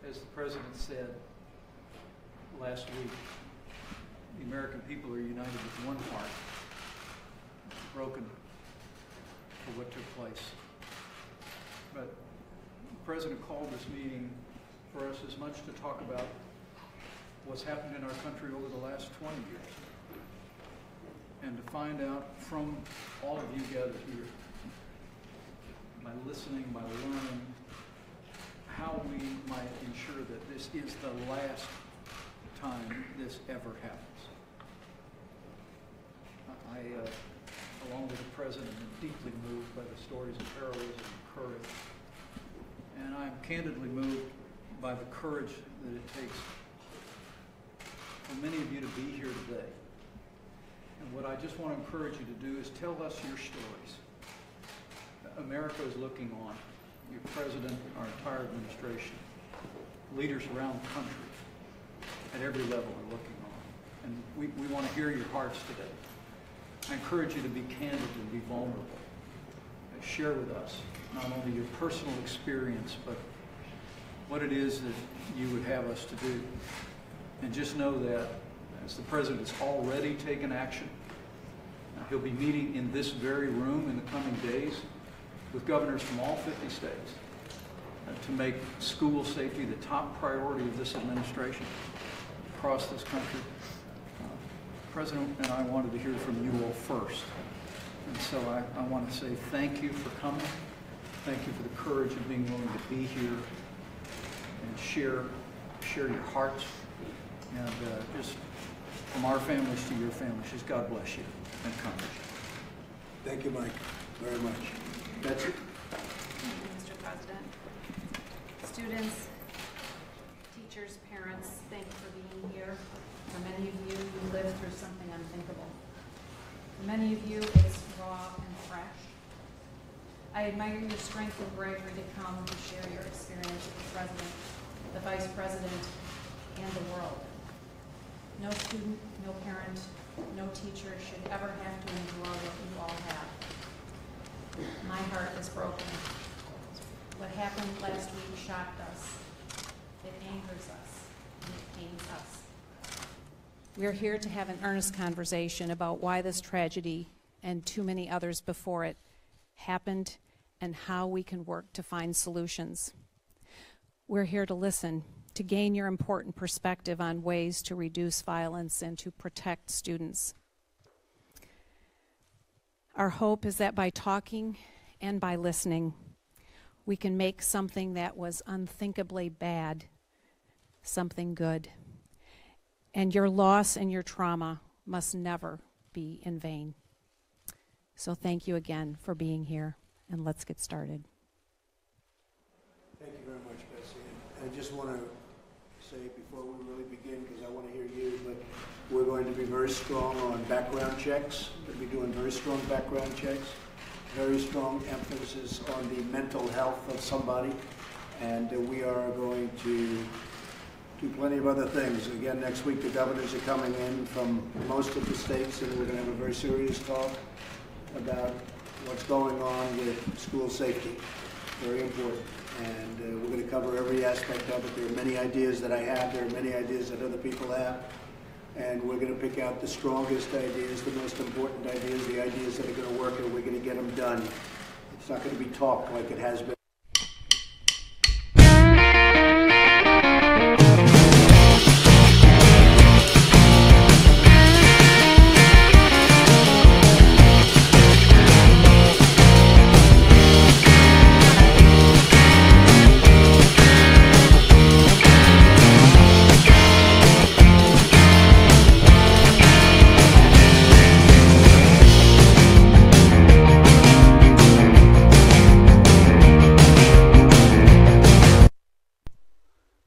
As the President said last week, the American people are united with one heart, broken for what took place. But the President called this meeting for us as much to talk about what's happened in our country over the last 20 years, and to find out from all of you gathered here, by listening, by learning, how we might ensure that this is the last time this ever happens. I, along with the President, am deeply moved by the stories of heroism and courage. And I'm candidly moved by the courage that it takes for many of you to be here today. And what I just want to encourage you to do is tell us your stories. America is looking on. Your President, our entire administration, leaders around the country at every level are looking on. And we want to hear your hearts today. I encourage you to be candid and be vulnerable. Share with us not only your personal experience, but what it is that you would have us to do. And just know that as the President has already taken action, he'll be meeting in this very room in the coming days with governors from all 50 states to make school safety the top priority of this administration across this country. The President and I wanted to hear from you all first. And so I want to say thank you for coming. Thank you for the courage of being willing to be here and share your hearts. And just from our families to your families, just God bless you and comfort you. Thank you, Mike, very much. That's it. Thank you, Mr. President. Students, teachers, parents, thank you for being here. For many of you, you lived through something unthinkable. For many of you, it's raw and fresh. I admire your strength and bravery to come and share your experience with the President, the Vice President, and the world. No student, no parent, no teacher should ever have to endure what you all have. My heart is broken. What happened last week shocked us. It angers us, and it pains us. We're here to have an earnest conversation about why this tragedy and too many others before it happened and how we can work to find solutions. We're here to listen, to gain your important perspective on ways to reduce violence and to protect students. Our hope is that by talking and by listening, we can make something that was unthinkably bad something good. And your loss and your trauma must never be in vain. So thank you again for being here, and let's get started. Thank you very much, Betsy. I just want to say before we really begin, because I want to hear you, but we're going to be very strong on background checks. We'll be doing very strong background checks, very strong emphasis on the mental health of somebody, and we are going to do plenty of other things. Again, next week the governors are coming in from most of the states, and we're going to have a very serious talk about what's going on with school safety. Very important. And we're going to cover every aspect of it. There are many ideas that I have. There are many ideas that other people have. And we're going to pick out the strongest ideas, the most important ideas, the ideas that are going to work, and we're going to get them done. It's not going to be talk like it has been.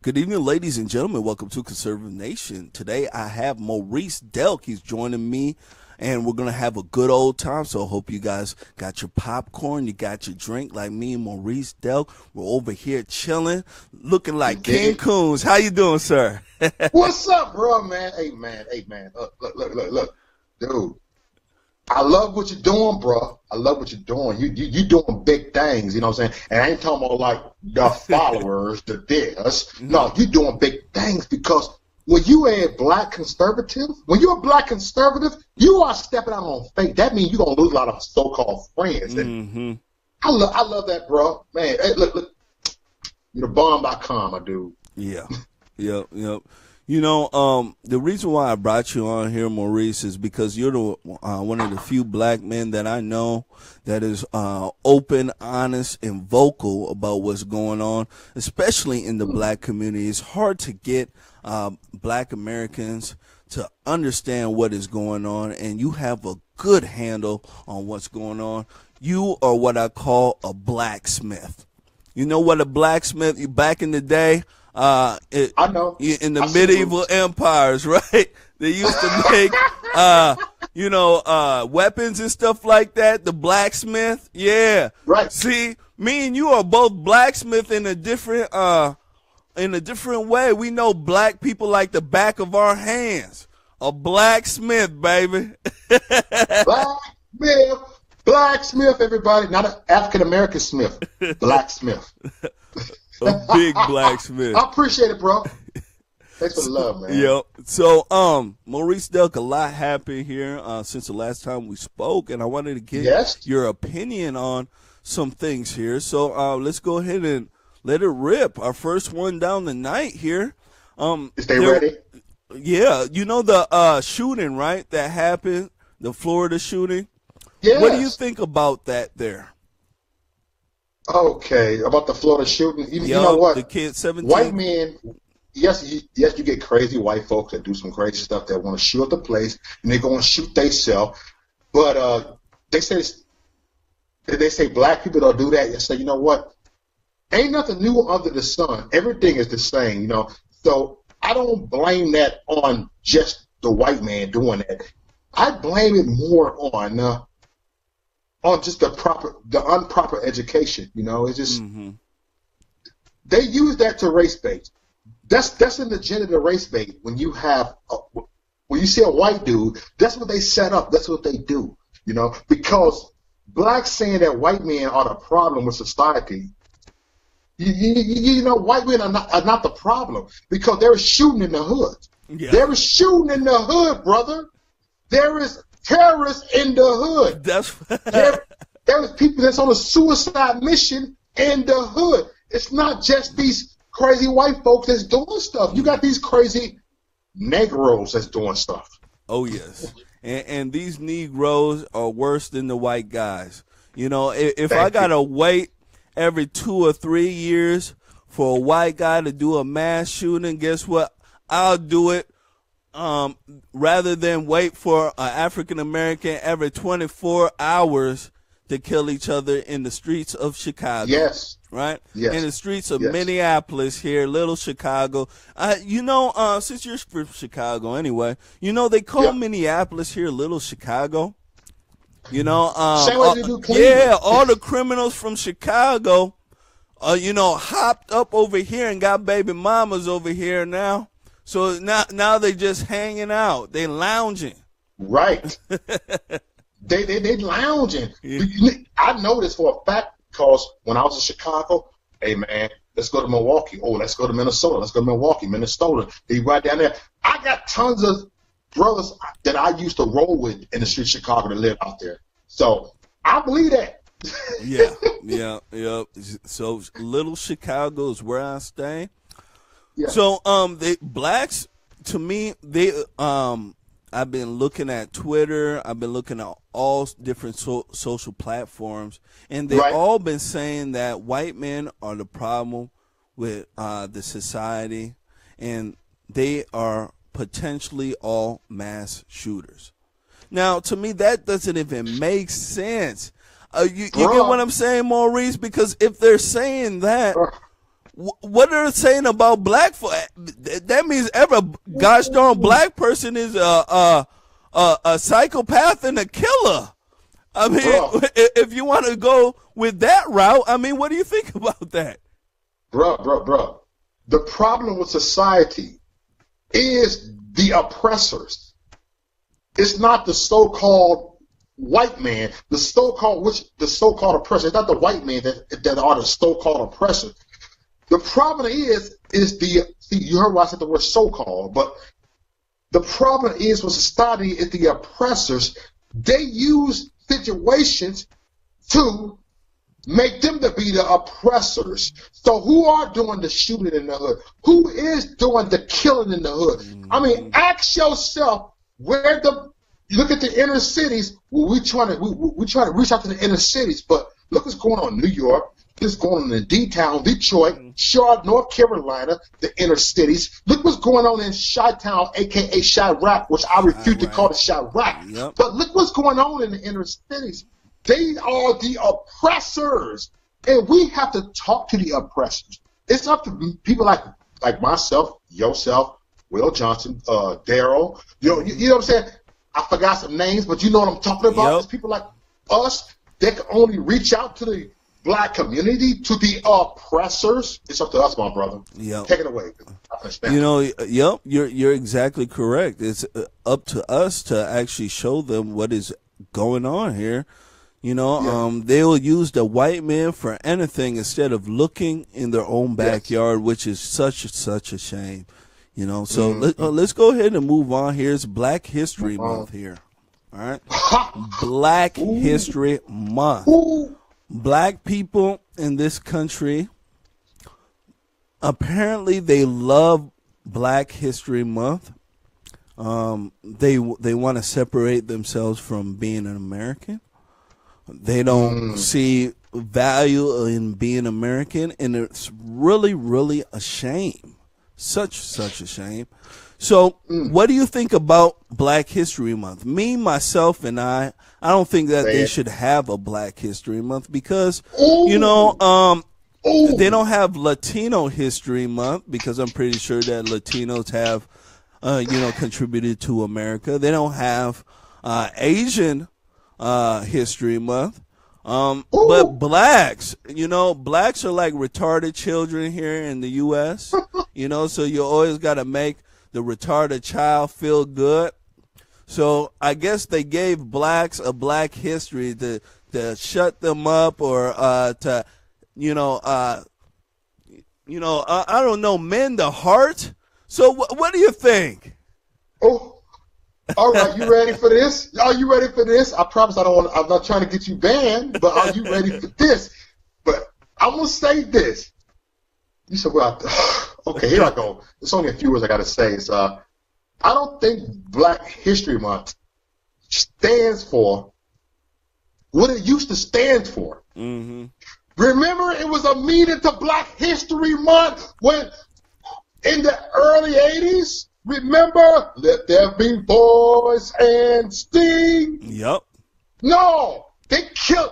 Good evening, ladies and gentlemen. Welcome to Conservative Nation. Today I have Reese Delk. He's joining me, and we're going to have a good old time. So I hope you guys got your popcorn, you got your drink like me and Reese Delk. We're over here chilling, looking like King Coons. How you doing, sir? What's up, bro, man? Hey, man. Look. Dude, I love what you're doing, bro. I love what you're doing. You doing big things, you know what I'm saying? And I ain't talking about like the followers, the this. No, you're doing big things because when you a black conservative, when you're a black conservative, you are stepping out on faith. That means you're gonna lose a lot of so-called friends. And I love that, bro. Man, hey, look, you're the bomb.com, my dude. Yeah. Yep. You know, the reason why I brought you on here, Maurice, is because you're the one of the few black men that I know that is open, honest, and vocal about what's going on, especially in the black community. It's hard to get black Americans to understand what is going on, and you have a good handle on what's going on. You are what I call a blacksmith. You know what a blacksmith, back in the day, I know. In the medieval empires, right? They used to make, weapons and stuff like that. The blacksmith, yeah. Right. See, me and you are both blacksmith in a different way. We know black people like the back of our hands. A blacksmith, baby. Blacksmith, everybody. Not an African-American smith. Blacksmith. A big blacksmith. I appreciate it, bro. Thanks for the love, man. Yep. So, Maurice Delk, a lot happened here since the last time we spoke, and I wanted to get your opinion on some things here. So, let's go ahead and let it rip. Our first one down the night here. Is they ready? Yeah. You know the shooting, right, that happened, the Florida shooting? Yes. What do you think about that there? Okay, about the Florida shooting. You know what? The kid, 17. White men, yes, you get crazy white folks that do some crazy stuff that want to shoot up the place, and they go and shoot themselves. But they say black people don't do that. They say, you know what? Ain't nothing new under the sun. Everything is the same, you know. So I don't blame that on just the white man doing that. I blame it more on just the improper education, you know. It's just they use that to race bait. That's an agenda to race bait. When you see a white dude, that's what they set up. That's what they do, you know. Because blacks saying that white men are the problem with society. You know, white men are not the problem because they're shooting in the hood. Yeah. They're shooting in the hood, brother. There is terrorists in the hood. There is people that's on a suicide mission in the hood. It's not just these crazy white folks that's doing stuff. You got these crazy Negroes that's doing stuff. Oh, yes. And these Negroes are worse than the white guys. You know, if I got to wait every 2 or 3 years for a white guy to do a mass shooting, guess what? I'll do it. Rather than wait for an African American every 24 hours to kill each other in the streets of Chicago. Yes. Right? Yes. In the streets of Minneapolis here, little Chicago. Since you're from Chicago anyway, you know, they call Minneapolis here little Chicago. You know, all the criminals from Chicago, hopped up over here and got baby mamas over here now. So now they just hanging out. They lounging. Right. they lounging. I know this for a fact because when I was in Chicago, hey, man, let's go to Milwaukee. Oh, let's go to Minnesota. Let's go to Milwaukee, Minnesota. They right down there. I got tons of brothers that I used to roll with in the street of Chicago that live out there. So I believe that. Yeah. So little Chicago is where I stay. Yeah. So the blacks, to me, I've been looking at Twitter, I've been looking at all different social platforms, and they've all been saying that white men are the problem with the society, and they are potentially all mass shooters. Now, to me, that doesn't even make sense. You get what I'm saying, Maurice? Because if they're saying that, what are they saying about black folk? That means every gosh darn black person is a psychopath and a killer. I mean, if you want to go with that route, I mean, what do you think about that? Bro. The problem with society is the oppressors. It's not the so-called white man, the so-called oppressor. It's not the white man that are the so-called oppressor. The problem is you heard why I said the word so-called, but the problem is with society is the oppressors. They use situations to make them to be the oppressors. So who are doing the shooting in the hood? Who is doing the killing in the hood? I mean, ask yourself where you look at the inner cities. We try to reach out to the inner cities, but look what's going on in New York. What's going on in D-Town, Detroit, Charlotte, North Carolina, the inner cities. Look what's going on in Chi-Town, a.k.a. Chirac, which I refuse to call it Chirac. Yep. But look what's going on in the inner cities. They are the oppressors, and we have to talk to the oppressors. It's up to people like myself, yourself, Will Johnson, Daryl. You know what I'm saying? I forgot some names, but you know what I'm talking about. It's people like us that can only reach out to the black community, to the oppressors. It's up to us, my brother. Yep. Take it away. You're exactly correct. It's up to us to actually show them what is going on here. They'll use the white man for anything instead of looking in their own backyard, which is such a shame. So let's go ahead and move on. Here's Black History Month here. All right, Black History Month. Black people in this country, apparently they love Black History Month. They want to separate themselves from being an American. They don't see value in being American, and it's really, really a shame. Such a shame. So what do you think about Black History Month? Me, myself, and I don't think that they should have a Black History Month because, they don't have Latino History Month because I'm pretty sure that Latinos have, contributed to America. They don't have Asian History Month. But blacks are like retarded children here in the U.S., so you always got to make the retarded child feel good. So I guess they gave blacks a Black history to shut them up or I don't know, mend the heart. So what do you think? Oh, all right, you ready for this? Are you ready for this? I promise I'm not trying to get you banned, but are you ready for this? But I'm gonna say this. You said, well, okay, here I go. There's only a few words I gotta say. It's I don't think Black History Month stands for what it used to stand for. Mm-hmm. Remember, it was a meaning to Black History Month when in the early 80s. Remember, let there be boys and Sting. Yep. No, they turned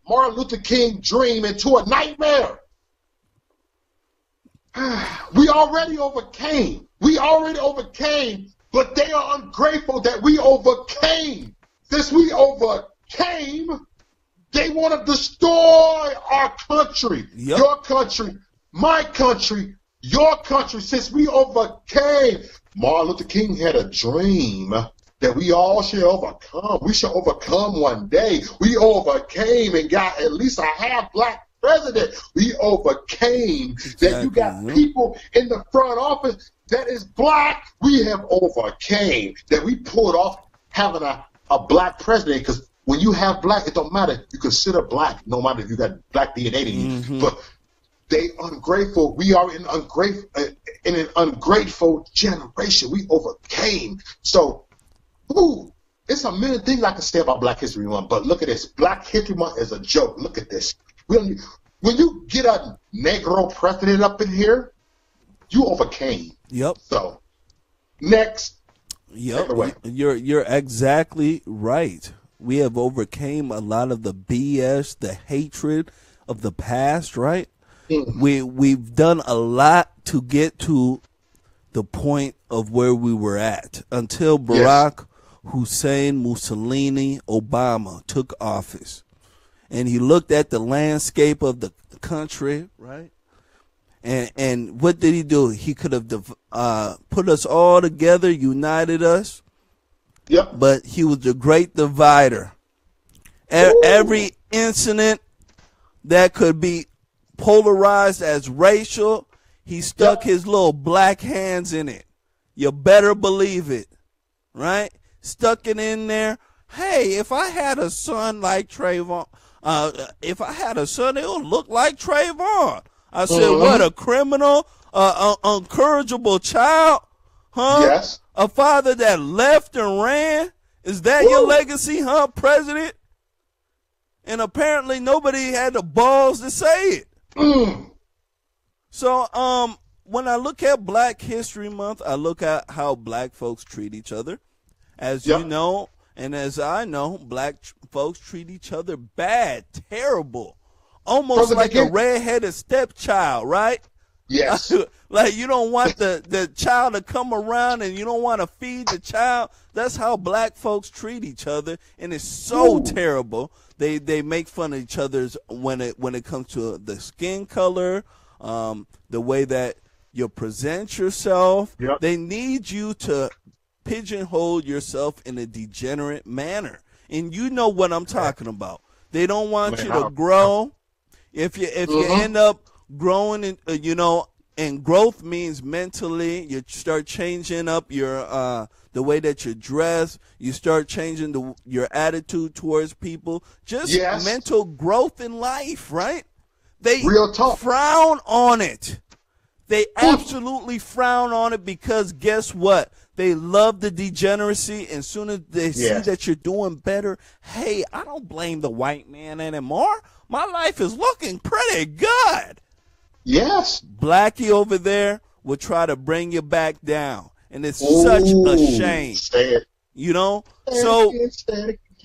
Martin Luther King's dream into a nightmare. We already overcame, but they are ungrateful that we overcame. Since we overcame, they want to destroy our country, your country, my country, your country. Since we overcame, Martin Luther King had a dream that we all should overcome. We should overcome one day. We overcame and got at least a half black president. We overcame that you got people in the front office that is black. We have overcame that we pulled off having a black president, because when you have black, it don't matter. You consider black, no matter if you got black DNA in you. Mm-hmm. But they ungrateful. We are in an ungrateful generation. We overcame. So, it's a million things I can say about Black History Month. But look at this. Black History Month is a joke. Look at this. When you get a Negro president up in here, you overcame. Yep. So, next. Yep. You're exactly right. We have overcame a lot of the BS, the hatred of the past, right? We've done a lot to get to the point of where we were at until Barack Hussein Mussolini Obama took office, and he looked at the landscape of the country, right? And what did he do? He could have put us all together, united us, Yep. but he was the great divider. Every incident that could be polarized as racial, he stuck his little black hands in it. You better believe it, right? Stuck it in there. Hey, if I had a son like Trayvon, if I had a son, it would look like Trayvon. I said, what, a criminal, uncorrigible child? Huh? Yes. A father that left and ran? Is that your legacy, huh, President? And apparently nobody had the balls to say it. So, when I look at Black History Month, I look at how black folks treat each other. As you know, and as I know, black folks treat each other bad, terrible, almost like a redheaded stepchild, right? Yes. Like you don't want the child to come around and you don't want to feed the child. That's how black folks treat each other, and it's so terrible. They make fun of each other's when it comes to the skin color, the way that you present yourself. Yep. They need you to pigeonhole yourself in a degenerate manner, and you know what I'm talking about. They don't want you to grow. If you end up growing, and growth means mentally, you start changing up your the way that you dress. You start changing your attitude towards people. Just mental growth in life, right? They Real talk. Frown on it. They absolutely frown on it because guess what? They love the degeneracy, and as soon as they see that you're doing better, hey, I don't blame the white man anymore. My life is looking pretty good. Yes. Blackie over there will try to bring you back down, and it's such a shame. You know? So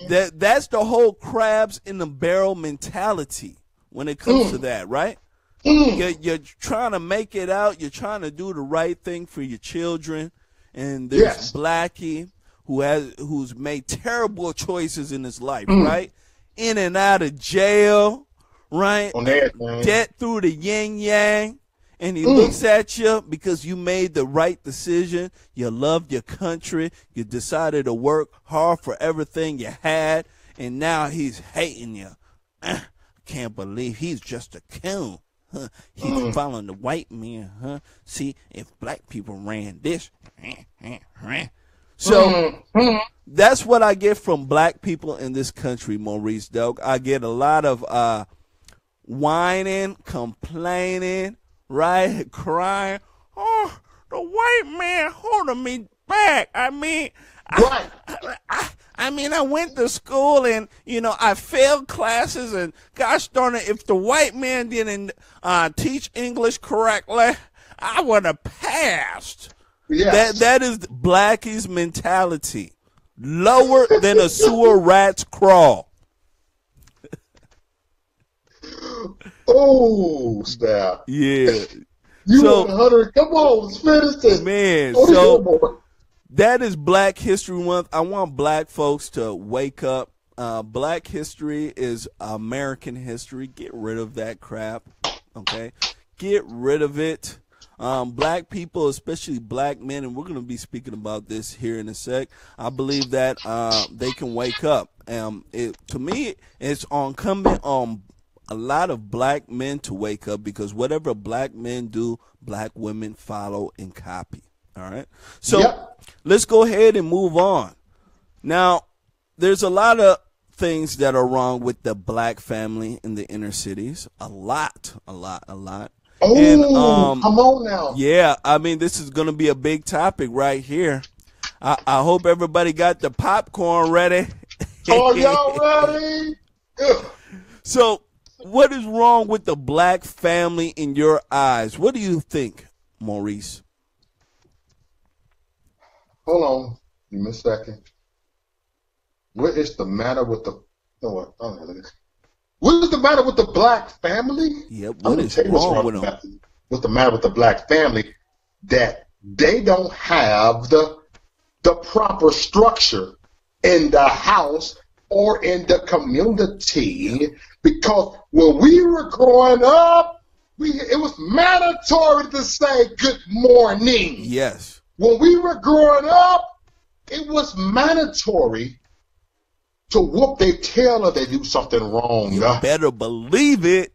that's the whole crabs in the barrel mentality when it comes to that, right? You're trying to make it out. You're trying to do the right thing for your children. And there's Blackie who's made terrible choices in his life, right? In and out of jail, right? On that, man. Debt through the yin yang. And he looks at you because you made the right decision. You loved your country. You decided to work hard for everything you had. And now he's hating you. I can't believe he's just a coon. Huh? He's following the white man, huh? See, if black people ran this. So that's what I get from black people in this country, Maurice Delk. I get a lot of whining, complaining, right? Crying. Oh, the white man holding me back. I mean, I went to school and, I failed classes, and gosh darn it, if the white man didn't teach English correctly, I would have passed. Yes. That is Blackie's mentality. Lower than a sewer rat's crawl. Oh, snap. Yeah. You want 100? Come on, let's finish this. Man, that is Black History Month. I want black folks to wake up. Black history is American history. Get rid of that crap, okay? Get rid of it. Black people, especially black men, and we're going to be speaking about this here in a sec. I believe that they can wake up. To me, it's incumbent on a lot of black men to wake up, because whatever black men do, black women follow and copy. All right. So let's go ahead and move on. Now, there's a lot of things that are wrong with the black family in the inner cities. A lot. Oh, and, come on now. Yeah, I mean, this is going to be a big topic right here. I hope everybody got the popcorn ready. Are y'all ready? So, what is wrong with the black family in your eyes? What do you think, Maurice? Hold on. Give me a second. What is the matter with the... What is the matter with the black family? Yep, what is wrong with them? What's the matter with the black family? That they don't have the proper structure in the house or in the community. Because when we were growing up, it was mandatory to say good morning. Yes. When we were growing up, it was mandatory to whoop their tail if they do something wrong. You better believe it.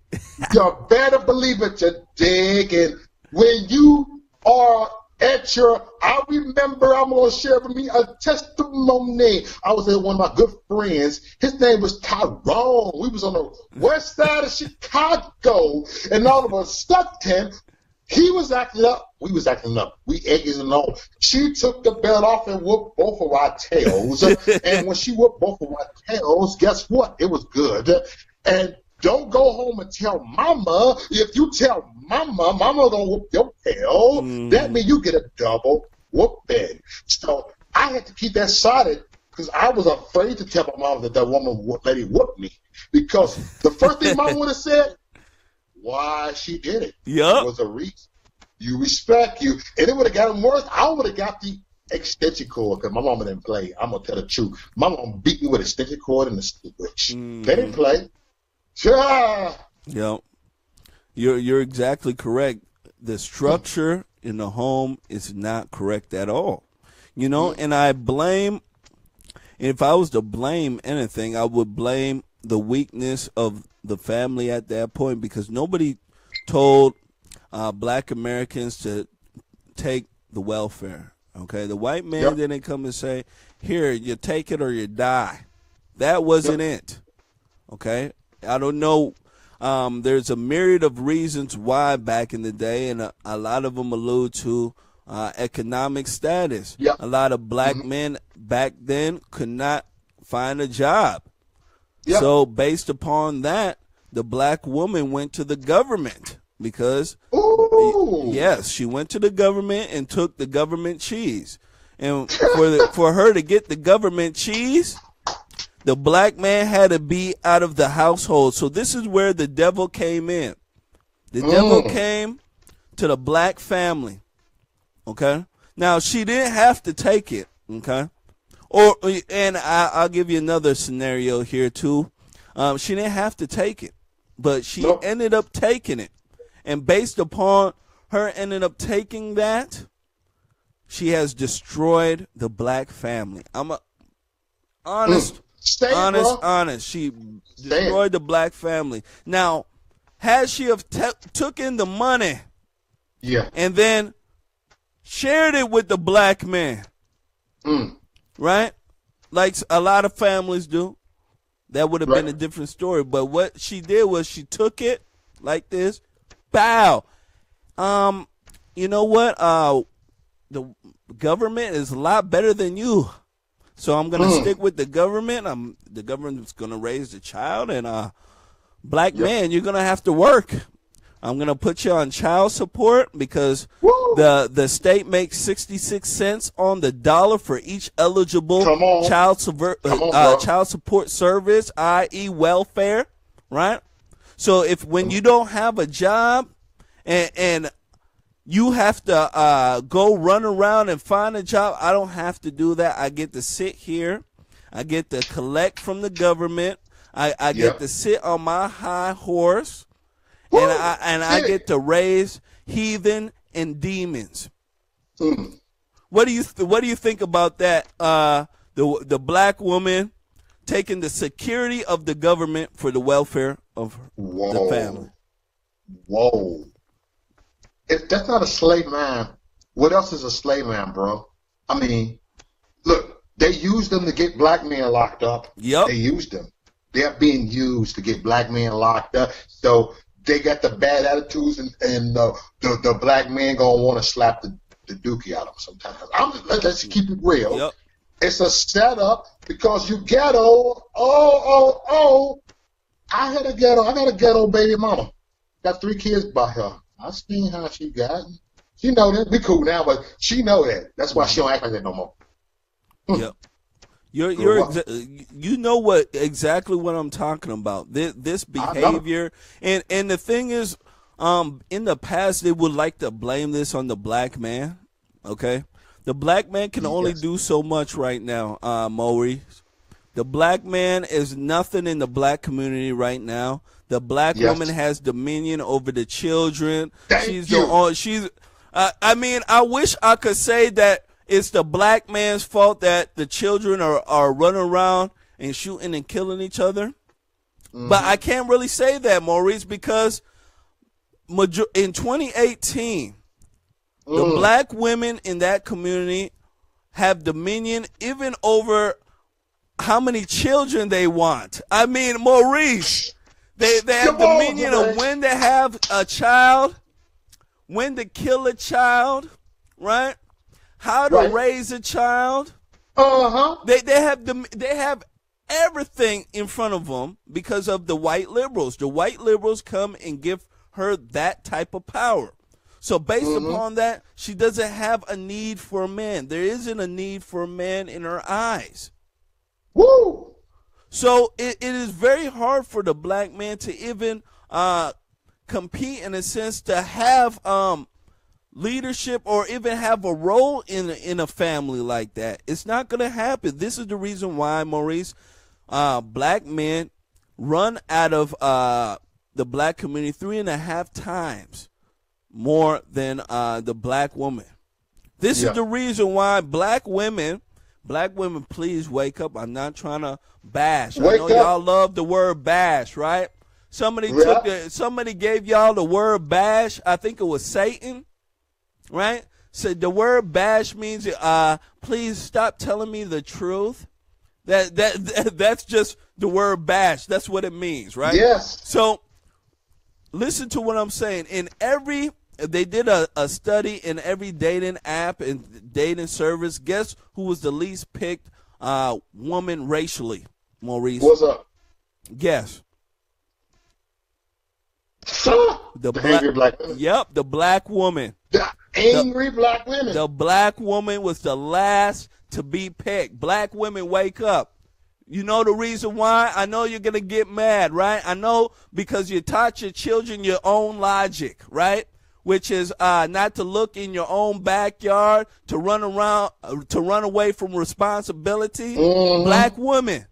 You better believe it, you dig. And when you are at your, I remember, I'm going to share with me a testimony. I was at one of my good friends. His name was Tyrone. We was on the west side of Chicago. And all of a sudden, he was acting up. We was acting up. We egging him on. She took the belt off and whooped both of our tails. And when she whooped both of our tails, guess what? It was good. And don't go home and tell mama. If you tell mama, mama gonna whoop your tail. That means you get a double whooping. So I had to keep that solid because I was afraid to tell my mom that that woman lady whooped me. Because the first thing mom would have said, why she did it. Yep. It was a reason. You respect you. And it would have gotten worse. I would have got the extension cord because my mama didn't play. I'm going to tell the truth. My mom beat me with extension cord and the switch. They didn't play. Yeah. Yep. You're exactly correct. The structure in the home is not correct at all. You know, and I blame, if I was to blame anything, I would blame the weakness of the family at that point because nobody told black Americans to take the welfare. Okay, the white man didn't come and say, here, you take it or you die. That wasn't it. Okay, I don't know. There's a myriad of reasons why back in the day, and a lot of them allude to economic status. A lot of black men back then could not find a job. So based upon that, the black woman went to the government because, yes, she went to the government and took the government cheese. And for her to get the government cheese, the black man had to be out of the household. So this is where the devil came in. The devil came to the black family. Okay? Now, she didn't have to take it. Okay? And I'll give you another scenario here, too. She didn't have to take it, but she ended up taking it. And based upon her ended up taking that, she has destroyed the black family. I'm honest. She destroyed the black family. Now, had she have took in the money and then shared it with the black man, right? Like a lot of families do, that would have been a different story. But what she did was she took it like this, bow. You know what? The government is a lot better than you. So I'm going to stick with the government. The government's going to raise the child. And black man, you're going to have to work. I'm going to put you on child support because the state makes 66 cents on the dollar for each eligible child support service, i.e. welfare, right? So when you don't have a job and you have to go run around and find a job, I don't have to do that. I get to sit here. I get to collect from the government. I get to sit on my high horse. And I get to raise heathen and demons. What do you think about that? The black woman taking the security of the government for the welfare of the family. Whoa! If that's not a slave man, what else is a slave man, bro? I mean, look, they used them to get black men locked up. Yep. They used them. They're being used to get black men locked up. So they got the bad attitudes, and the black man gonna want to slap the dookie out of them sometimes. Let's keep it real. Yep. It's a setup because you ghetto. I got a ghetto baby mama. Got 3 kids by her. I seen how she got. She know that. We cool now, but she know that. That's why she don't act like that no more. Yep. You know exactly what I'm talking about. This behavior, and the thing is, in the past they would like to blame this on the black man. Okay, the black man can only do so much right now, Maurice. The black man is nothing in the black community right now. The black woman has dominion over the children. I mean, I wish I could say that it's the black man's fault that the children are running around and shooting and killing each other. But I can't really say that, Maurice, because in 2018, the black women in that community have dominion even over how many children they want. I mean, Maurice, they have dominion of when to have a child, when to kill a child, right? How to raise a child. They have everything in front of them because of the white liberals. The white liberals come and give her that type of power. So based upon that, she doesn't have a need for a man. There isn't a need for a man in her eyes. Woo! So it is very hard for the black man to even compete, in a sense, to have leadership or even have a role in a family like that. It's not going to happen. This is the reason why, Maurice, black men run out of the black community 3.5 times more than the black woman. This is the reason why black women, please wake up. I'm not trying to bash. I know y'all love the word bash, right? Somebody gave y'all the word bash. I think it was Satan, right? So the word bash means please stop telling me the truth. That's just the word bash. That's what it means, right? Yes. So listen to what I'm saying. They did a study in every dating app and dating service. Guess who was the least picked woman racially, Maurice? What's up? Guess. The angry black women. Yep, the black woman. The angry black women. The black woman was the last to be picked. Black women, wake up. You know the reason why? I know you're going to get mad, right? I know, because you taught your children your own logic, right? Which is not to look in your own backyard, to run away from responsibility. Black women,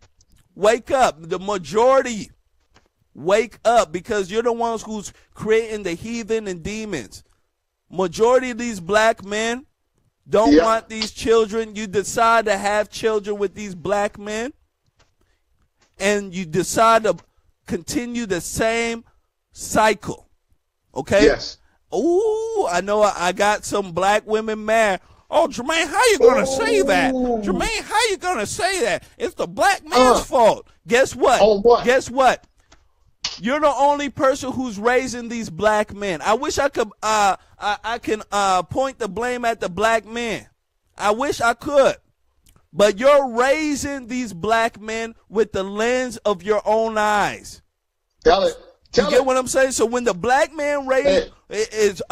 wake up. The majority, wake up, because you're the ones who's creating the heathen and demons. Majority of these black men don't want these children. You decide to have children with these black men, and you decide to continue the same cycle. Okay? Yes. Ooh, I know I got some black women mad. Oh, Jermain, how you going to say that? Jermain, how you going to say that? It's the black man's fault. Guess what? Oh, what? Guess what? You're the only person who's raising these black men. I wish I could I can point the blame at the black men. I wish I could. But you're raising these black men with the lens of your own eyes. Tell it. You get what I'm saying? So when the black man is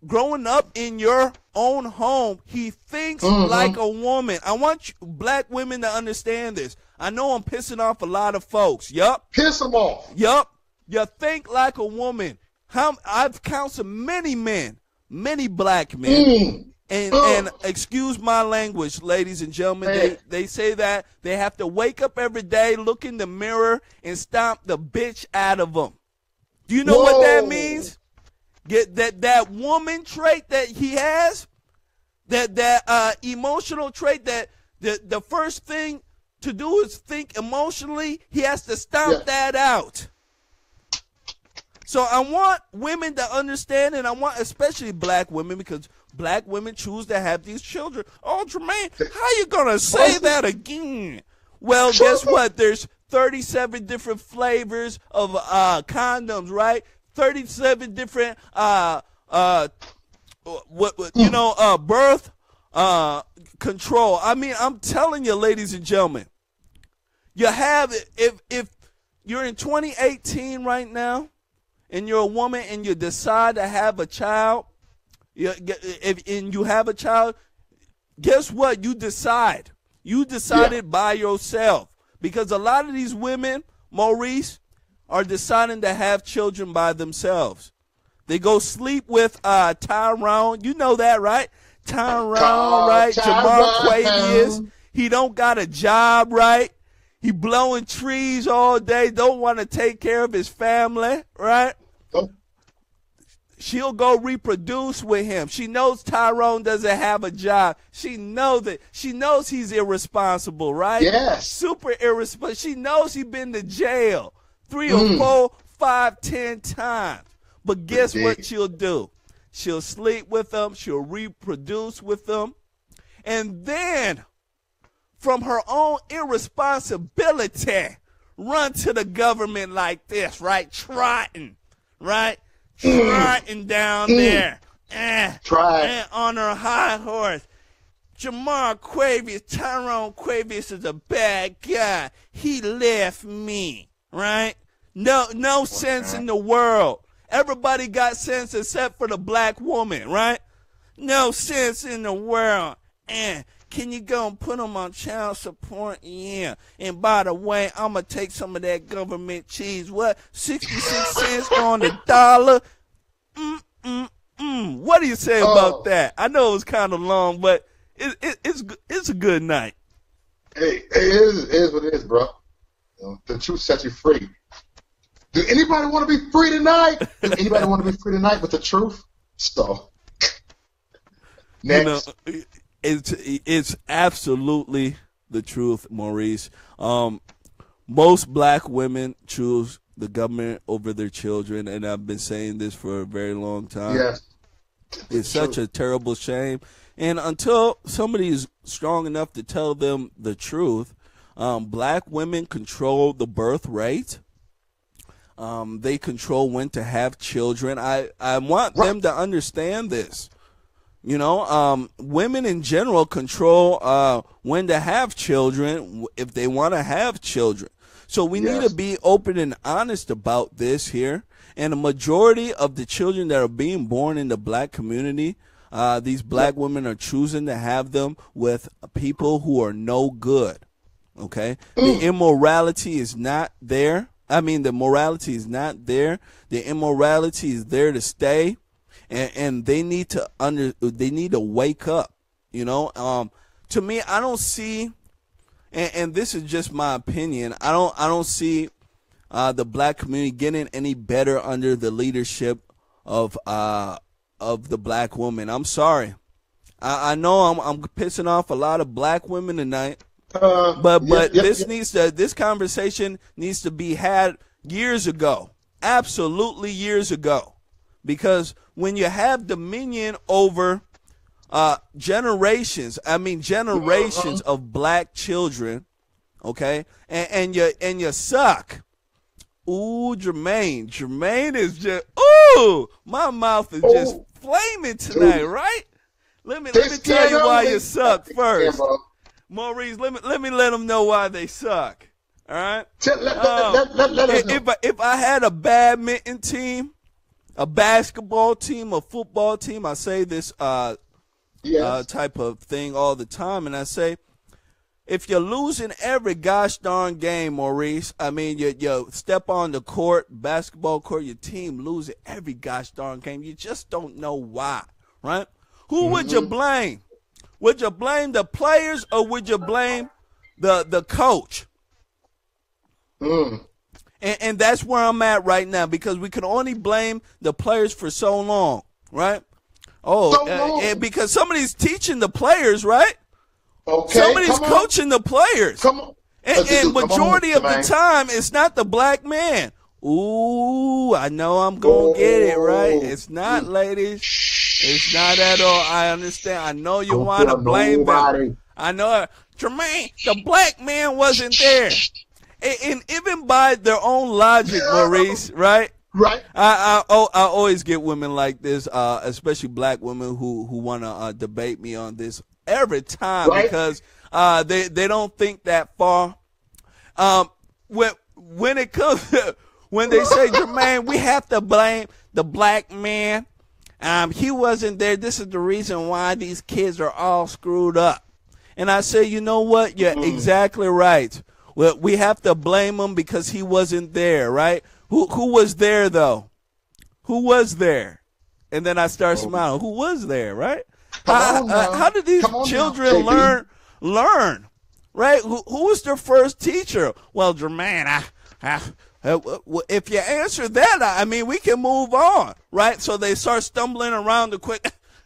growing up in your own home, he thinks like a woman. I want black women to understand this. I know I'm pissing off a lot of folks. Yup. Piss them off. Yup. You think like a woman. I've counseled many men, many black men. And excuse my language, ladies and gentlemen, they say that they have to wake up every day, look in the mirror, and stomp the bitch out of them. Do you know what that means? Get that woman trait that he has, that emotional trait, that the first thing to do is think emotionally. He has to stomp that out. So I want women to understand, and I want especially black women, because black women choose to have these children. Oh, Jermain, how you going to say that again? Well, guess what? There's 37 different flavors of condoms, right? 37 different birth control. I mean, I'm telling you, ladies and gentlemen, you have, if you're in 2018 right now, and you're a woman and you decide to have a child, and you have a child, guess what? You decide. You decided by yourself. Because a lot of these women, Maurice, are deciding to have children by themselves. They go sleep with Tyrone. You know that, right? Tyrone, right? Jamal Quavius. He don't got a job, right? He blowing trees all day. Don't want to take care of his family, right? She'll go reproduce with him. She knows Tyrone doesn't have a job. She knows it. She knows he's irresponsible, right? Yes. Super irresponsible. She knows he's been to jail 3 or 4, 5, 10 times. But guess what she'll do? She'll sleep with them. She'll reproduce with them. And then, from her own irresponsibility, run to the government like this, right? Trotting, right? Trotting down there. On her high horse. Jamar Quavius, Tyrone Quavius is a bad guy. He left me, right? No sense in the world. Everybody got sense except for the black woman, right? No sense in the world. Can you go and put them on child support? Yeah. And by the way, I'm going to take some of that government cheese. What? 66 cents on the dollar? What do you say about that? I know it was kind of long, but it's a good night. Hey, it is what it is, bro. You know, the truth sets you free. Do anybody want to be free tonight? Does anybody want to be free tonight with the truth? So, next. You know, it's absolutely the truth, Maurice. Most black women choose the government over their children, and I've been saying this for a very long time. Yes. It's such a terrible shame. And until somebody is strong enough to tell them the truth, black women control the birth rate. They control when to have children. I want them to understand this. You know, women in general control when to have children if they want to have children. So we need to be open and honest about this here. And the majority of the children that are being born in the black community, these black women are choosing to have them with people who are no good. Okay? The immorality is not there. I mean, the morality is not there. The immorality is there to stay. And they need to wake up, you know. To me, I don't see, and this is just my opinion, I don't see the black community getting any better under the leadership of the black woman. I'm sorry. I know I'm pissing off a lot of black women tonight, but this conversation needs to be had years ago, absolutely years ago. Because when you have dominion over generations of black children, okay, and you suck. Ooh, Jermain is just my mouth is just flaming tonight, right? Let me tell you why you suck first, Maurice. Let me let them know why they suck. All right. If I had a badminton team, a basketball team, a football team, I say this type of thing all the time, and I say, if you're losing every gosh darn game, Maurice, I mean, you step on the court, basketball court, your team loses every gosh darn game. You just don't know why, right? Who would you blame? Would you blame the players or would you blame the coach? And that's where I'm at right now, because we can only blame the players for so long, right? Because somebody's teaching the players, right? Okay, somebody's coaching the players. Come on. And majority of the time, it's not the black man. Ooh, I know I'm going to get it, right? It's not, ladies. It's not at all. I understand. I know you want to blame them. I know. Jermain, the black man wasn't there. And even by their own logic, Maurice, right? Right. I always get women like this, especially black women who want to debate me on this every time, right? Because they don't think that far. When it comes to, when they say, Jermain, we have to blame the black man. He wasn't there. This is the reason why these kids are all screwed up. And I say, you know what? You're exactly right. Well, we have to blame him because he wasn't there, right? Who was there, though? Who was there? And then I start smiling. Who was there, right? How did these children learn, right? Who was their first teacher? Well, Jermain, If you answer that, I mean, we can move on, right? So they start stumbling around the quick.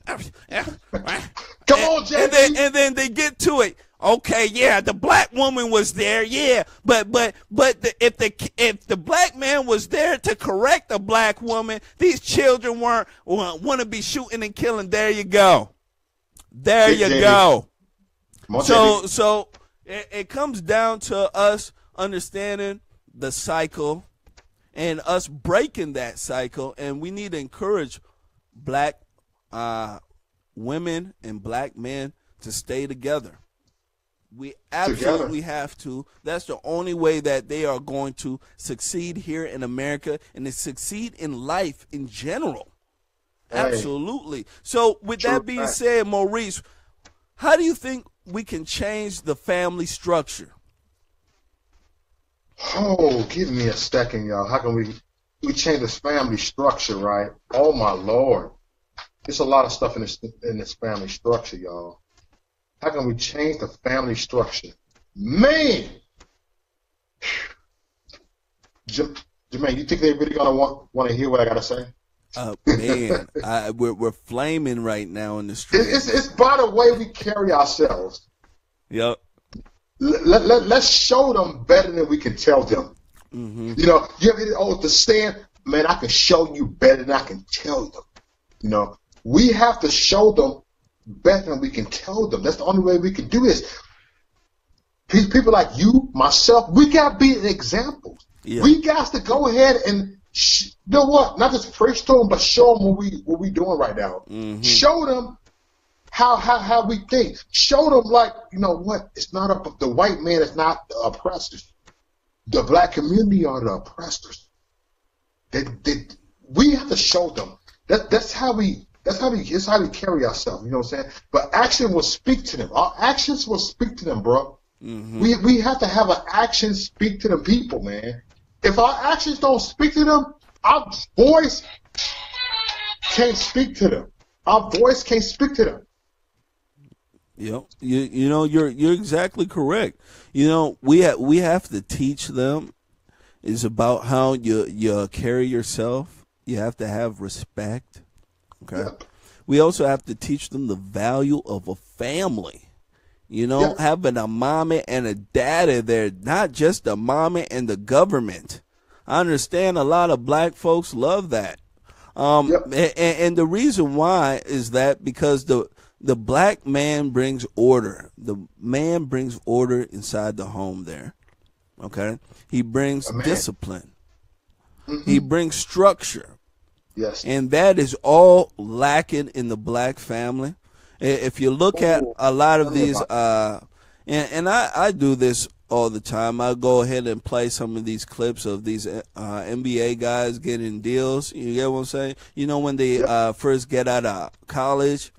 Come on, JB. And then they get to it. Okay, yeah, the black woman was there, yeah, but if the black man was there to correct the black woman, these children want to be shooting and killing. There you go. There you go. So it comes down to us understanding the cycle and us breaking that cycle, and we need to encourage black women and black men to stay together. We absolutely have to. That's the only way that they are going to succeed here in America and to succeed in life in general. Hey. Absolutely. So with that being said, Maurice, how do you think we can change the family structure? Oh, give me a second, y'all. How can we change this family structure, right? Oh, my Lord. There's a lot of stuff in this family structure, y'all. How can we change the family structure? Man! Jermain, you think they really gonna want to hear what I gotta say? Man, we're flaming right now in the street. It's by the way we carry ourselves. Yep. Let's show them better than we can tell them. Mm-hmm. You know, you ever the saying, man, I can show you better than I can tell them. You know, we have to show them better than we can tell them. That's the only way we can do this. People like you, myself, we got to be an example. Yeah. We got to go ahead and, you know what, not just preach to them, but show them what we doing right now. Mm-hmm. Show them how we think. Show them, like, you know what, it's not the white man is not the oppressors. The black community are the oppressors. We have to show them. That's how we carry ourselves, you know what I'm saying? But action will speak to them. Our actions will speak to them, bro. Mm-hmm. We have to have an action speak to them people, man. If our actions don't speak to them, our voice can't speak to them. Our voice can't speak to them. Yep. You know, you're exactly correct. You know, we have to teach them. It's about how you carry yourself. You have to have respect. Okay. Yep. We also have to teach them the value of a family. You know, yep. Having a mommy and a daddy there, not just a mommy and the government. I understand a lot of black folks love that. Yep. And the reason why is that because the black man brings order. The man brings order inside the home there. Okay. He brings discipline. Mm-hmm. He brings structure. Yes. And that is all lacking in the black family. If you look at a lot of these, and I do this all the time. I go ahead and play some of these clips of these NBA guys getting deals. You get what I'm saying? You know, when they first get out of college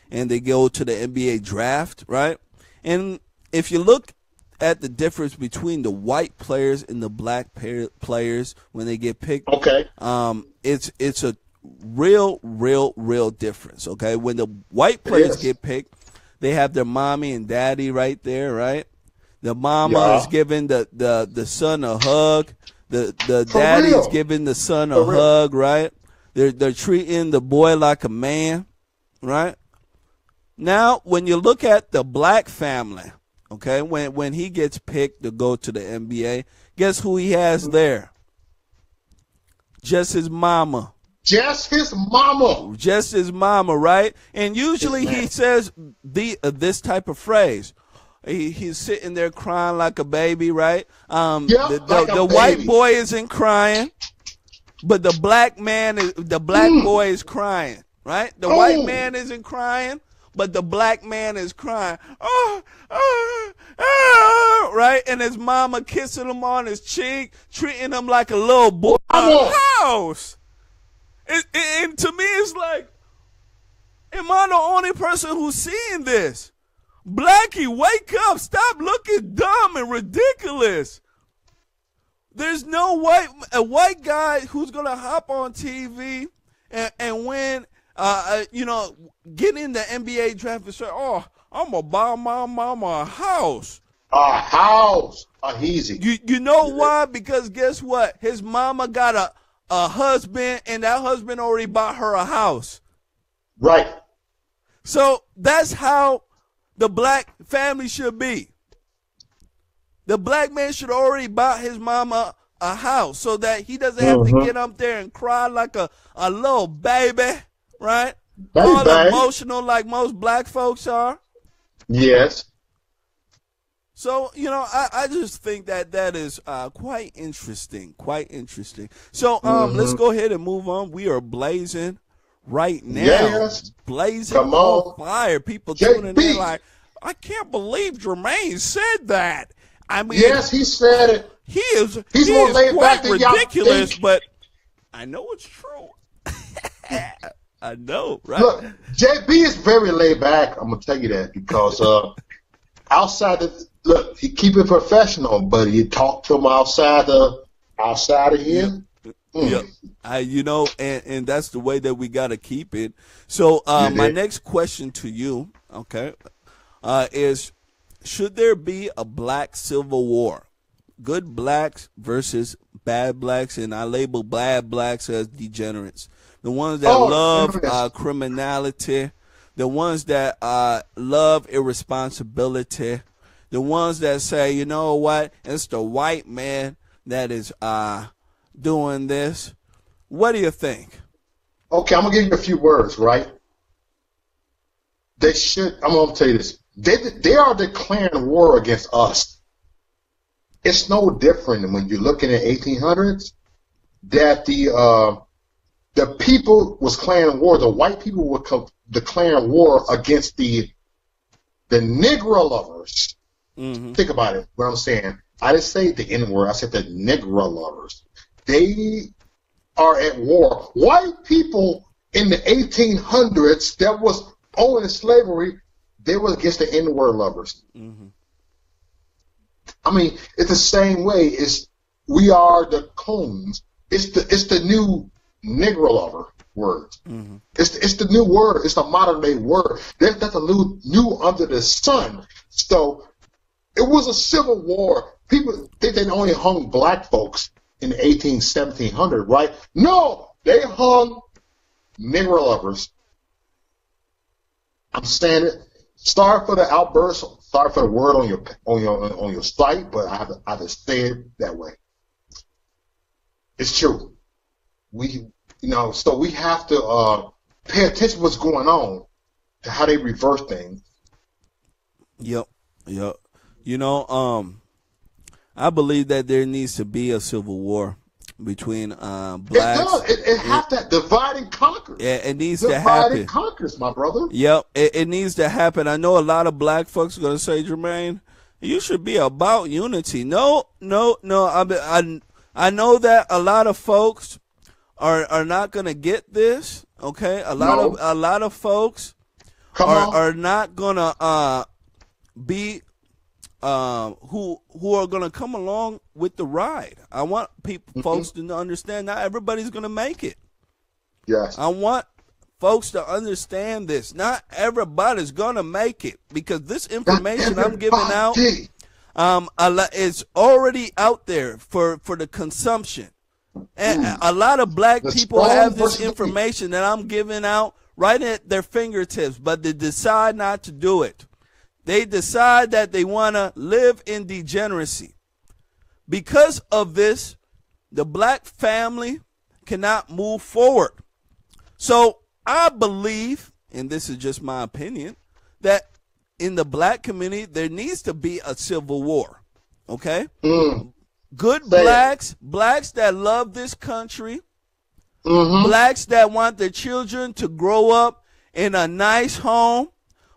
and they go to the NBA draft, right? And if you look at the difference between the white players and the black players when they get picked, it's a real difference. Okay, when the white players get picked, they have their mommy and daddy right there, right? The mama is giving the son a hug. The daddy is giving the son a hug, right? They're treating the boy like a man, right? Now, when you look at the black family, okay, when he gets picked to go to the NBA, guess who he has there? Just his mama. Just his mama. Just his mama, right? And usually he says this type of phrase. He's sitting there crying like a baby, right? The white boy isn't crying, but the black boy is crying, right? The white man isn't crying, but the black man is crying. Right? And his mama kissing him on his cheek, treating him like a little boy in the house. And to me, it's like, am I the only person who's seeing this? Blackie, wake up. Stop looking dumb and ridiculous. There's no white guy who's going to hop on TV and win, get in the NBA draft and say, I'm going to buy my mama a house. A house. Easy. You know why? Because guess what? His mama got a husband, and that husband already bought her a house. Right. So that's how the black family should be. The black man should already bought his mama a house so that he doesn't have to get up there and cry like a little baby, right? All emotional like most black folks are. Yes. So, you know, I just think that is quite interesting, So, let's go ahead and move on. We are blazing right now. Yes. Blazing Come on on. fire. People JB. tuning in like, I can't believe Jermain said that. I mean, Yes, he said it. He's more laid quite back than y'all ridiculous, think. but I know it's true. I know, right? Look, JB is very laid back. I'm gonna tell you that because look, he keep it professional, but he talk to him outside of here. Yep. You know, and that's the way that we gotta keep it. So my next question to you, okay, is should there be a black civil war? Good blacks versus bad blacks, and I label bad blacks as degenerates. The ones that love criminality, the ones that love irresponsibility, the ones that say, you know what, it's the white man that is doing this. What do you think? Okay, I'm gonna give you a few words, right? I'm gonna tell you this. They are declaring war against us. It's no different when you're looking at 1800s that the people was declaring war. The white people were declaring war against the Negro lovers. Mm-hmm. Think about it. What I'm saying. I didn't say the N word. I said the Negro lovers. They are at war. White people in the 1800s that was owning slavery, they were against the N word lovers. Mm-hmm. I mean, it's the same way. We are the coons. It's the new Negro lover word. Mm-hmm. It's the new word. It's the modern day word. There's nothing new under the sun. So it was a civil war. People think they only hung black folks in the 1700s, right? No, they hung Negro lovers. I'm saying it. Sorry for the outburst. Sorry for the word on your site, but I have to say it that way. It's true. So we have to pay attention to what's going on, to how they reverse things. Yep. You know, I believe that there needs to be a civil war between blacks. It does. It has that divide and conquer. Yeah, it needs to happen. Divide and conquers, my brother. Yep, it needs to happen. I know a lot of black folks are going to say, Jermain, you should be about unity. No. I know that a lot of folks are not going to get this. Okay, a lot of folks are not going to be who are going to come along with the ride. I want folks to understand not everybody's going to make it. Yes. I want folks to understand this. Not everybody's going to make it because this information I'm giving out is already out there for the consumption. And a lot of black people have this information that I'm giving out right at their fingertips, but they decide not to do it. They decide that they want to live in degeneracy. Because of this, the black family cannot move forward. So I believe, and this is just my opinion, that in the black community, there needs to be a civil war. Okay? Good blacks that love this country, blacks that want their children to grow up in a nice home,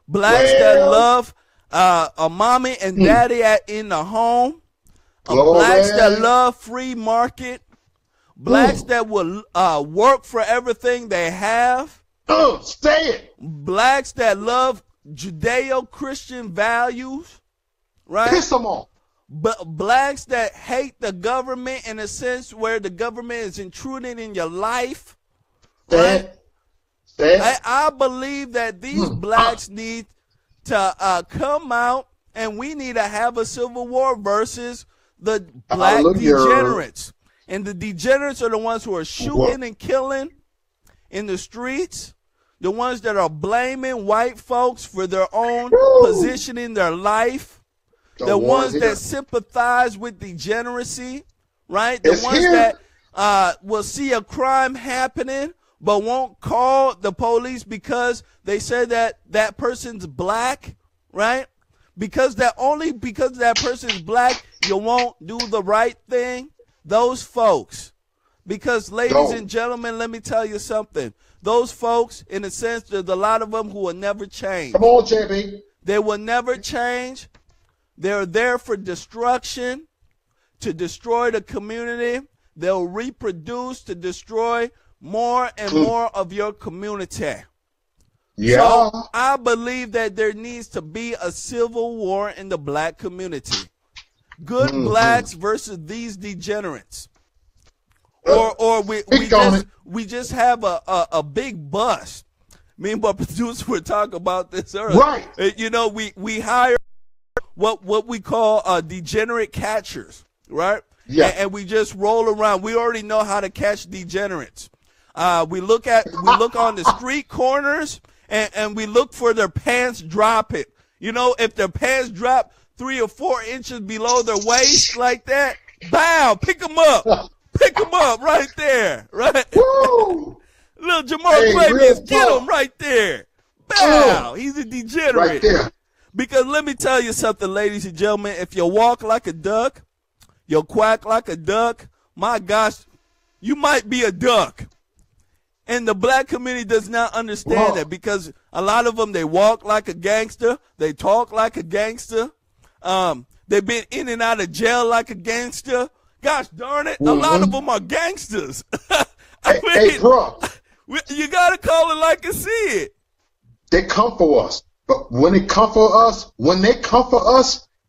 blacks that love a mommy and daddy in the home, blacks that love free market, blacks that will work for everything they have, blacks that love Judeo-Christian values, right? Piss them off. But blacks that hate the government in a sense where the government is intruding in your life, right? I believe that these blacks need to come out and we need to have a civil war versus the black Hallelujah. degenerates. And the degenerates are the ones who are shooting and killing in the streets, the ones that are blaming white folks for their own position in their life, the ones that sympathize with degeneracy, right? The ones that will see a crime happening but won't call the police because they say that that person's black, right? Because that person's black, you won't do the right thing. Those folks, because ladies and gentlemen, let me tell you something. Those folks, in a sense, there's a lot of them who will never change. Come on, JB. They will never change. They're there for destruction, to destroy the community. They'll reproduce to destroy more and more of your community. Yeah. So I believe that there needs to be a civil war in the black community. Good blacks versus these degenerates. Or we just have a big bust. Me and my producer were talking about this earlier. Right. You know, we hire what we call degenerate catchers, right? Yeah. And we just roll around. We already know how to catch degenerates. We look on the street corners and we look for their pants dropping. You know, if their pants drop 3 or 4 inches below their waist like that, bow, pick them up. Pick them up right there, right? Woo! Little Jamal Clavius, get him right there. Bow, he's a degenerate. Right there. Because let me tell you something, ladies and gentlemen, if you walk like a duck, you quack like a duck, my gosh, you might be a duck. And the black community does not understand that, because a lot of them, they walk like a gangster. They talk like a gangster. They've been in and out of jail like a gangster. Gosh darn it, a lot of them are gangsters. Hey, bro. You got to call it like you see it. They come for us. But when they come for us,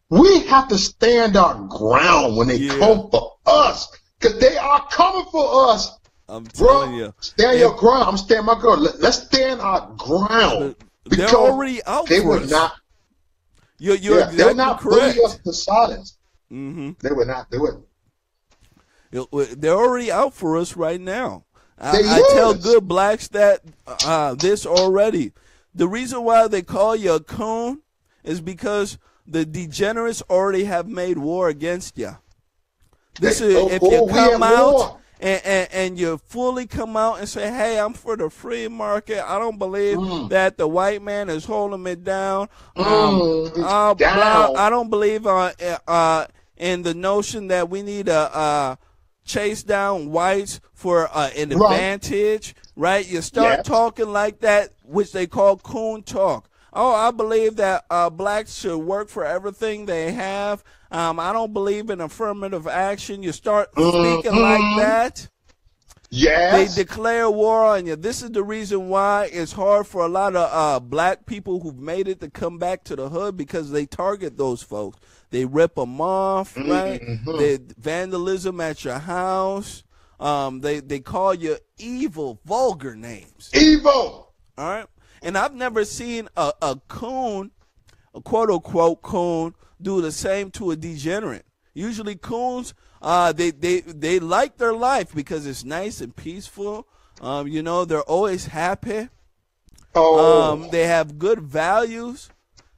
we have to stand our ground when they come for us. Because they are coming for us. I'm telling you. Stand your ground. I'm standing my ground. Let's stand our ground. They're already out for us. Not. You're exactly they're not correct. putting us to silence. Mm-hmm. They would not do it. They're already out for us right now. I tell good blacks that this already. The reason why they call you a coon is because the degenerates already have made war against you. This is if you come out and you fully come out and say, "Hey, I'm for the free market. I don't believe that the white man is holding me down. I don't believe in the notion that we need to chase down whites for an advantage." Right? You start talking like that, which they call coon talk. Oh, I believe that blacks should work for everything they have. I don't believe in affirmative action. You start speaking like that. Yes. They declare war on you. This is the reason why it's hard for a lot of black people who've made it to come back to the hood, because they target those folks. They rip them off, right? They vandalism at your house. They call you evil, vulgar names. Evil. All right. And I've never seen a coon, a quote unquote coon, do the same to a degenerate. Usually coons, they like their life because it's nice and peaceful. You know, they're always happy. They have good values.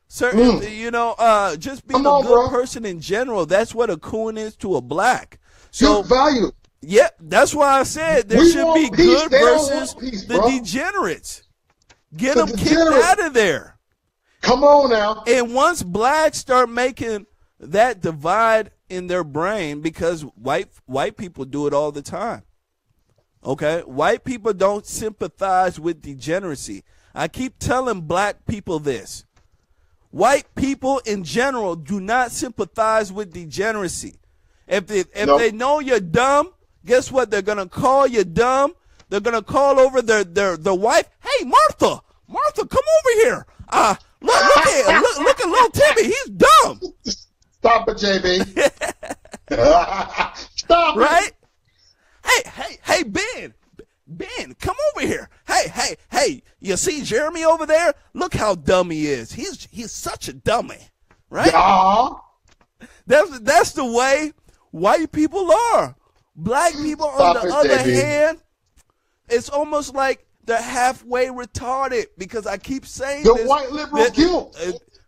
Certain, you know, just being a good person in general. That's what a coon is to a black. So good value. Yeah, that's why I said there should be good versus the degenerates. Get them kicked out of there. Come on now. And once blacks start making that divide in their brain, because white people do it all the time. Okay? White people don't sympathize with degeneracy. I keep telling black people this. White people in general do not sympathize with degeneracy. If they know you're dumb, guess what? They're gonna call you dumb. They're gonna call over their wife. Hey, Martha, come over here. Look at little Timmy. He's dumb. Stop it, JB. Stop it. Right? Hey, Ben, come over here. Hey, you see Jeremy over there? Look how dumb he is. He's such a dummy. right? Yeah. That's the way white people are. Black people, on Stop the it, other David. hand, it's almost like they're halfway retarded, because I keep saying The this. white liberal guilt.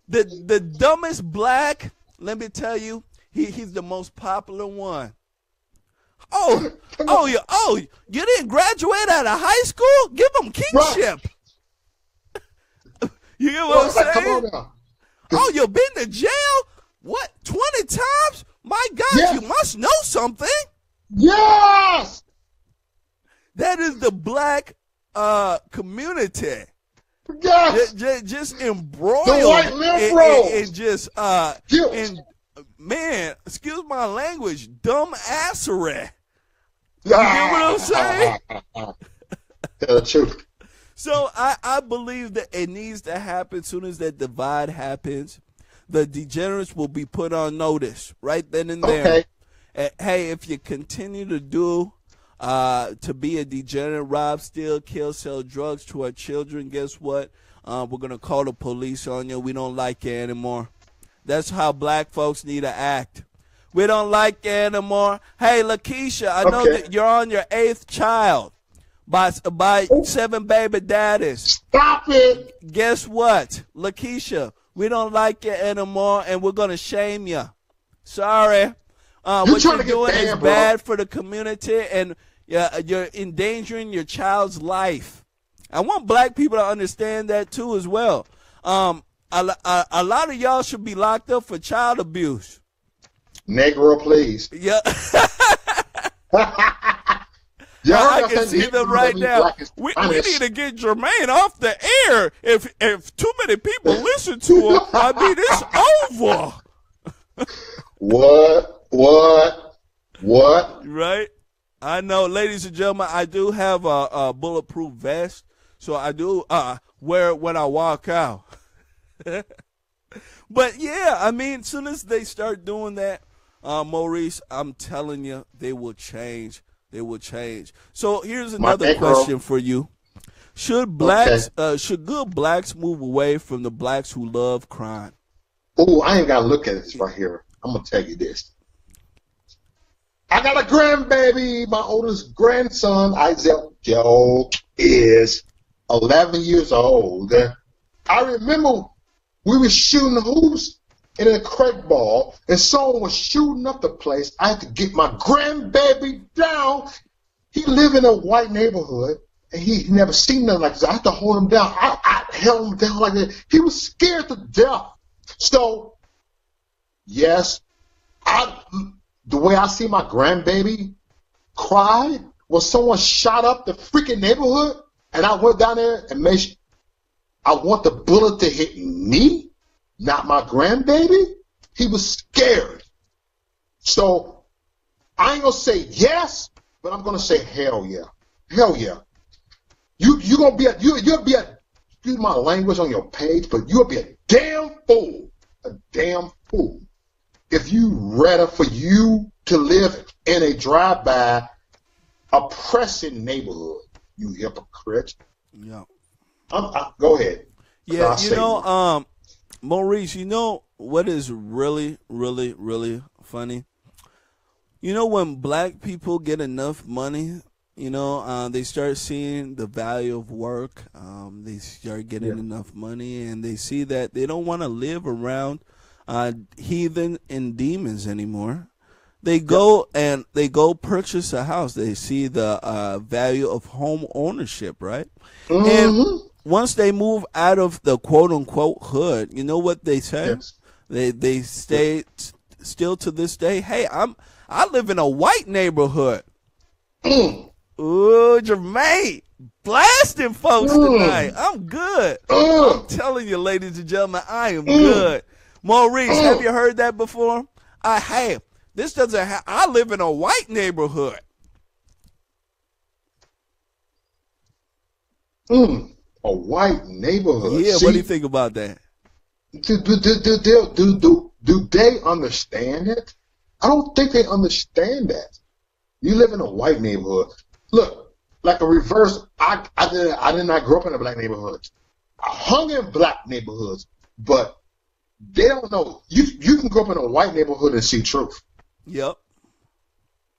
The dumbest black, let me tell you, he's the most popular one. You didn't graduate out of high school? Give him kingship. You get what I'm Like, come saying? on now. Oh, you've been to jail? What, 20 times? My God, Yes. you must know something. Yes. That is the black community. Yes. Just embroiled The white liberals. in just Guilt. man, excuse my language, dumb assery. You get what I'm saying? Tell the truth. So I believe that it needs to happen. As soon as that divide happens, the degenerates will be put on notice right then and there. Okay. Hey, if you continue to be a degenerate, rob, steal, kill, sell drugs to our children, guess what? We're going to call the police on you. We don't like you anymore. That's how black folks need to act. We don't like you anymore. Hey, Lakeisha, I know that you're on your 8th child by 7 baby daddies. Stop it. Guess what, Lakeisha? We don't like you anymore, and we're going to shame you. Sorry. What trying you're to get doing is banned, bro. bad for the community, and you're endangering your child's life. I want black people to understand that, too, as well. A lot of y'all should be locked up for child abuse. Negro, please. Yeah. I I can see them right now. We need to get Jermain off the air. If too many people listen to him, I mean, it's over. What? Right? I know, ladies and gentlemen, I do have a bulletproof vest, so I do wear it when I walk out. But yeah, I mean, as soon as they start doing that, Maurice, I'm telling you, they will change. They will change. So here's another question for you: should good blacks move away from the blacks who love crime? Oh, I ain't gotta look at this right here. I'm gonna tell you this. I got a grandbaby. My oldest grandson, Isaac Joe, is 11 years old. I remember we were shooting hoops in a crate ball, and someone was shooting up the place. I had to get my grandbaby down. He lived in a white neighborhood, and he never seen nothing like this. I had to hold him down. I held him down like that. He was scared to death. So, yes, the way I see my grandbaby cry was someone shot up the freaking neighborhood, and I went down there and made sure I want the bullet to hit me, not my grandbaby. He was scared. So I ain't gonna say yes, but I'm gonna say hell yeah. Hell yeah. You'll be excuse my language on your page, but you'll be a damn fool. A damn fool. If you rather for you to live in a drive-by oppressing neighborhood, you hypocrite. Yeah. Go ahead. Yeah, Maurice, you know what is really, really, really funny? You know, when black people get enough money, they start seeing the value of work. They start getting enough money, and they see that they don't want to live around heathen and demons anymore. They go and they go purchase a house. They see the value of home ownership, right? Mm-hmm. And once they move out of the quote unquote hood, you know what they say? Yes. They stay still to this day. Hey, I live in a white neighborhood. Ooh, Jermain, blasting folks tonight. I'm good. I'm telling you, ladies and gentlemen, I am good. Maurice, have you heard that before? I have. This doesn't have. I live in a white neighborhood. A white neighborhood. Yeah, See, what do you think about that? Do they understand it? I don't think they understand that. You live in a white neighborhood. Look, like a reverse. I did not grow up in a black neighborhood. I hung in black neighborhoods, but They don't know. You can grow up in a white neighborhood and see truth. Yep.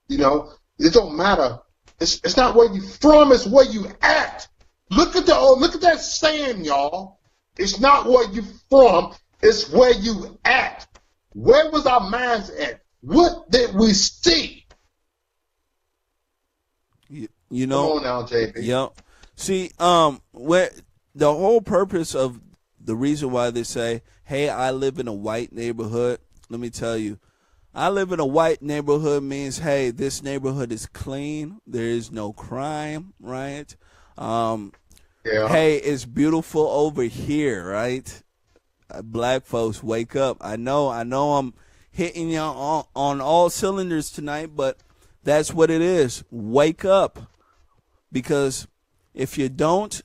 You know, it don't matter. It's not where you from, it's where you at. Look at that saying, y'all. It's not where you from, it's where you at. Where was our minds at? What did we see? You know. Come on now, JB. Yep. See, where the whole purpose of the reason why they say, "Hey, I live in a white neighborhood." Let me tell you, I live in a white neighborhood means, hey, this neighborhood is clean. There is no crime, right? Yeah. Hey, it's beautiful over here, right? Black folks, wake up. I know I'm hitting you on all cylinders tonight, but that's what it is. Wake up. Because if you don't,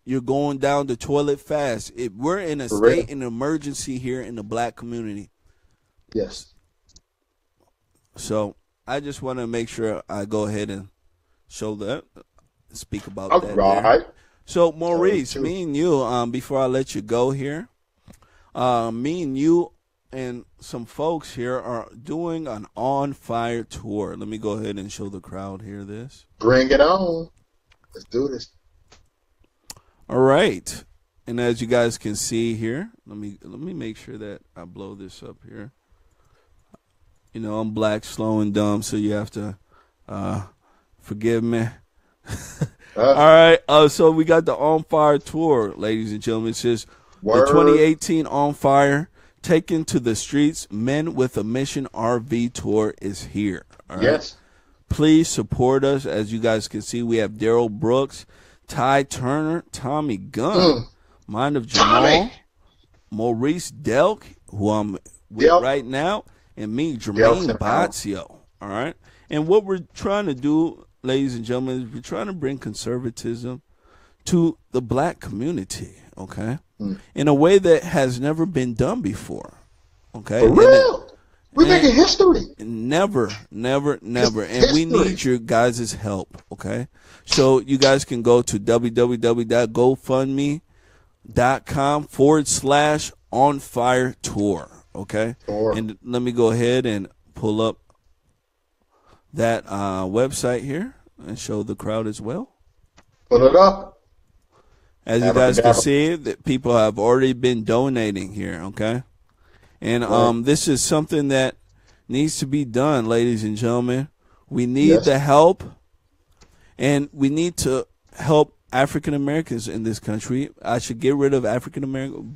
you're going down the toilet fast. We're in a state of emergency here in the black community. Yes. So I just want to make sure I go ahead and speak about All that. right. There. So Maurice, me and you, before I let you go here, me and you and some folks here are doing an On Fire tour. Let me go ahead and show the crowd here this. Bring it on. Let's do this. All right. And as you guys can see here, let me make sure that I blow this up here. You know, I'm black, slow, and dumb, so you have to forgive me. All right. So we got the On Fire tour, ladies and gentlemen. It says the 2018 On Fire Taken to the Streets Men with a Mission RV tour is here. All right? Yes. Please support us. As you guys can see, we have Daryl Brooks, Ty Turner, Tommy Gunn, Mind of Jamal, Maurice Delk, who I'm with right now, and me, Jermain Boisio. All right. And what we're trying to do, ladies and gentlemen, is we're trying to bring conservatism to the black community, okay, in a way that has never been done before, okay? For real? We're making history. Never. And we need your guys' help, okay? So you guys can go to www.gofundme.com/onfiretour, okay? And let me go ahead and pull up that website here and show the crowd as well. Put it up. As you guys can see, that people have already been donating here, okay? And this is something that needs to be done, ladies and gentlemen. We need the help, and we need to help African Americans in this country. I should get rid of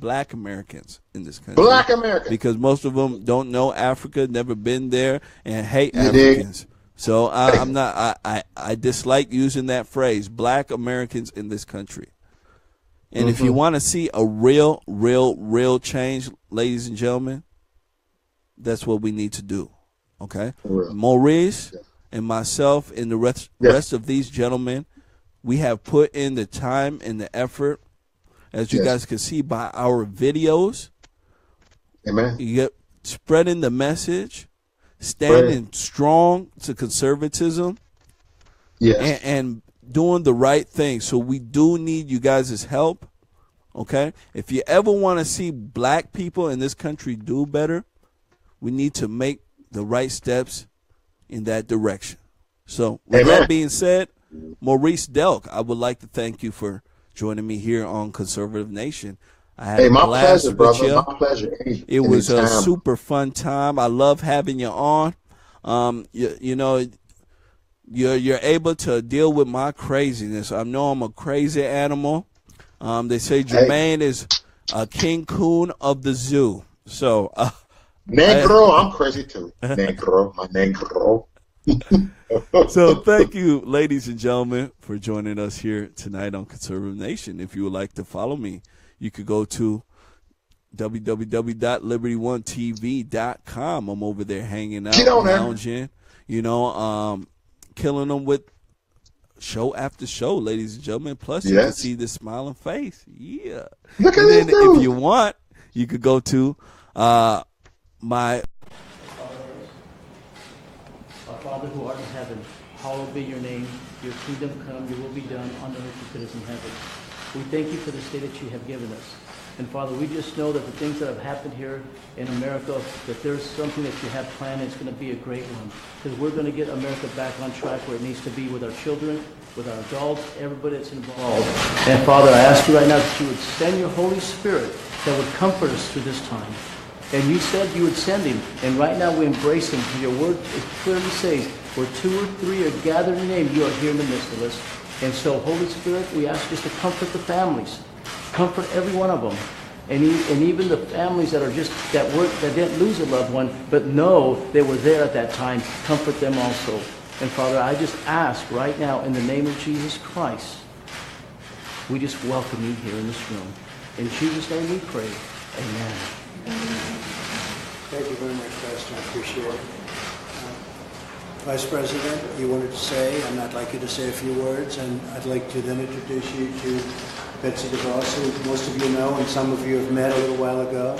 Black Americans in this country. Black Americans. Because most of them don't know Africa, never been there, and hate Africans. So I dislike using that phrase, Black Americans in this country. And if you want to see a real change, ladies and gentlemen, that's what we need to do, okay? Maurice and myself and the rest of these gentlemen, we have put in the time and the effort, as you guys can see by our videos. Amen. You get spreading the message, standing strong to conservatism, and doing the right thing. So we do need you guys' help, okay? If you ever want to see black people in this country do better, we need to make the right steps in that direction. So with that being said, Maurice Delk, I would like to thank you for joining me here on Conservative Nation. I had a blast pleasure, brother. with you. My pleasure. It was a super fun time. I love having you on. You know, you're able to deal with my craziness. I know I'm a crazy animal. They say Jermain is a King Coon of the zoo. So, Negro, I'm crazy too. Negro, my Negro. So thank you, ladies and gentlemen, for joining us here tonight on Conservative Nation. If you would like to follow me, you could go to www.liberty1tv.com. I'm over there hanging out, lounging, you know, killing them with show after show, ladies and gentlemen. Plus, you can see the smiling face. Yeah. Look at and then this if you want, you could go to my Our Father who art in heaven, hallowed be your name. Your kingdom come, your will be done on earth as it is in heaven. We thank you for this day that you have given us. And Father, we just know that the things that have happened here in America, that there's something that you have planned, and it's going to be a great one. Because we're going to get America back on track where it needs to be with our children, with our adults, everybody that's involved. And Father, I ask you right now that you would send your Holy Spirit that would comfort us through this time. And you said you would send him. And right now we embrace him. Your word clearly says, where 2 or 3 are gathered in your name, you are here in the midst of us. And so, Holy Spirit, we ask you to comfort the families. Comfort every one of them. And even the families that are that didn't lose a loved one, but know they were there at that time, comfort them also. And Father, I just ask right now in the name of Jesus Christ, we just welcome you here in this room. In Jesus' name we pray. Amen. Thank you very much, Pastor. I appreciate it. Vice President, you wanted to say, and I'd like you to say a few words, and I'd like to then introduce you to Betsy DeVos, who most of you know and some of you have met a little while ago.